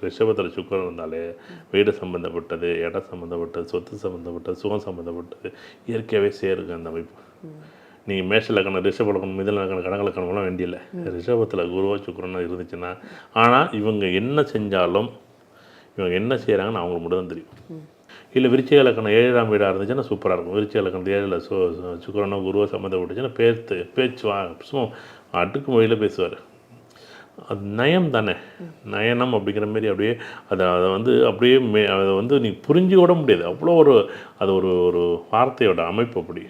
ரிஷபத்தில் சுக்கிரன் இருந்தாலே வீடு சம்மந்தப்பட்டது, இடம் சம்மந்தப்பட்டது, சொத்து சம்மந்தப்பட்டது, சுகம் சம்மந்தப்பட்டது இயற்கையாகவே சேருங்க அந்த அமைப்பு. நீங்கள் மேஷ லக்கணம், ரிஷப லக்கணம், மிதுன லக்கணம், கடக லக்கணம்லாம் வேண்டியில்லை. ரிஷபத்தில் குருவோ சுக்கிரனோ இருந்துச்சுன்னா, ஆனால் இவங்க என்ன செஞ்சாலும் இவங்க என்ன செய்கிறாங்கன்னு அவங்களுக்கு மட்டும் தான் தெரியும். இல்லை விருச்சிக இலக்கணம் 7ஆம் வீடாக இருந்துச்சுன்னா சூப்பராக இருக்கும். விருச்சிக இலக்கணம் 7ல் சுக்கிரனோ குருவோ சம்மந்தப்பட்டுச்சுன்னா பேச்சு சும்மா அடுக்கு மொழியில் பேசுவார். அது நயம் தானே, நயனம் அப்படிங்கிற மாரி அப்படியே அதை வந்து அப்படியே அதை வந்து நீ புரிஞ்சு விட முடியாது. அவ்வளோ அது ஒரு வார்த்தையோட அமைப்பு அப்படி.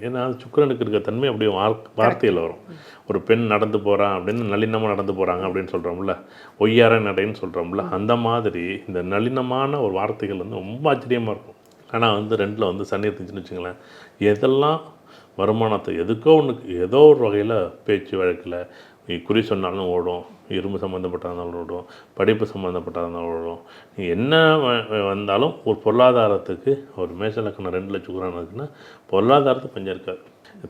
ஏன்னா சுக்கிரனுக்கு இருக்க தன்மை அப்படியே வார்த்தையில் வரும். ஒரு பெண் நடந்து போகிறான் அப்படின்னு நளினமாக நடந்து போகிறாங்க அப்படின்னு சொல்கிறோம்ல, ஒய்யார நடைன்னு சொல்கிறோம்ல, அந்த மாதிரி இந்த நளினமான ஒரு வார்த்தைகள் வந்து ரொம்ப ஆச்சரியமாக இருக்கும். ஆனால் வந்து 2ல் வந்து சனி இருந்துச்சுன்னு வச்சுங்களேன், எதெல்லாம் வருமானத்தை எதுக்கோ ஒன்றுக்கு ஏதோ ஒரு வகையில் பேச்சு வழக்கில் குறி சொன்னாலும் ஓடும், இரும்பு சம்மந்தப்பட்டதாலும் ஓடும், படிப்பு சம்மந்தப்பட்டதாலும் ஓடும். நீ என்ன வந்தாலும் ஒரு பொருளாதாரத்துக்கு ஒரு மேஷ லக்கணம் 2ல் சுக்கிரன் இருக்குன்னா பொருளாதாரத்துக்கு பஞ்சம் இருக்காது.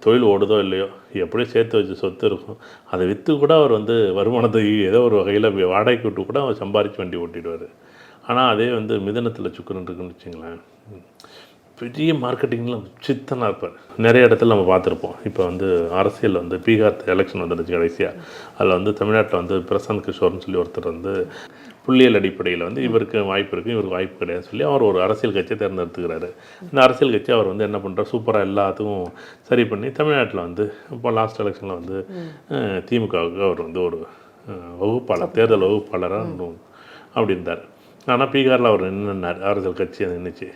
தொழில் ஓடுதோ இல்லையோ எப்படியும் சேர்த்து வச்சு சொத்து இருக்கும், அதை விற்று கூட அவர் வந்து வருமானத்தை ஏதோ ஒரு வகையில் வாடகைக்கு விட்டு கூட அவர் சம்பாரித்து வண்டி ஓட்டிடுவார். ஆனால் அதே வந்து மிதனத்தில் சுக்கிரன் இருக்குன்னு வச்சுங்களேன், பெரிய மார்க்கெட்டிங்கில் சித்தனாக இருப்பார். நிறைய இடத்துல நம்ம பார்த்துருப்போம். இப்போ வந்து அரசியலில் வந்து பீகார் எலெக்ஷன் வந்துடுச்சு கடைசியாக. அதில் வந்து தமிழ்நாட்டில் வந்து பிரசாந்த் கிஷோர்னு சொல்லி ஒருத்தர் வந்து புள்ளியல் அடிப்படையில் வந்து இவருக்கு வாய்ப்பு இருக்குது, இவருக்கு வாய்ப்பு கிடையாதுன்னு சொல்லி அவர் ஒரு அரசியல் கட்சியை தேர்ந்தெடுத்துக்கிறாரு. இந்த அரசியல் கட்சி அவர் வந்து என்ன பண்ணுறார், சூப்பராக எல்லாத்துக்கும் சரி பண்ணி தமிழ்நாட்டில் வந்து இப்போ லாஸ்ட் எலெக்ஷனில் வந்து திமுகவுக்கு அவர் வந்து ஒரு வகுப்பாளர், தேர்தல் வகுப்பாளராக அப்படி இருந்தார். ஆனால் பீகாரில் அவர் நின்றுனார், அரசியல் கட்சி அது நின்றுச்சு.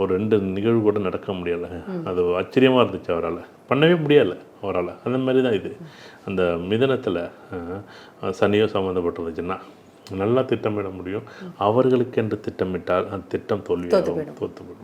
ஒரு 2 நிகழ்வு கூட நடக்க முடியலை. அது ஆச்சரியமாக இருந்துச்சு, அவரால் பண்ணவே முடியலை அவரால். அந்த மாதிரி தான் இது. அந்த மிதனத்தில் சனியோ சம்மந்தப்பட்டிருந்துச்சுன்னா நல்லா திட்டமிட முடியும். அவர்களுக்கென்று திட்டமிட்டால் அந்த திட்டம் தோல்வியாகும், தோற்றுவிடும்.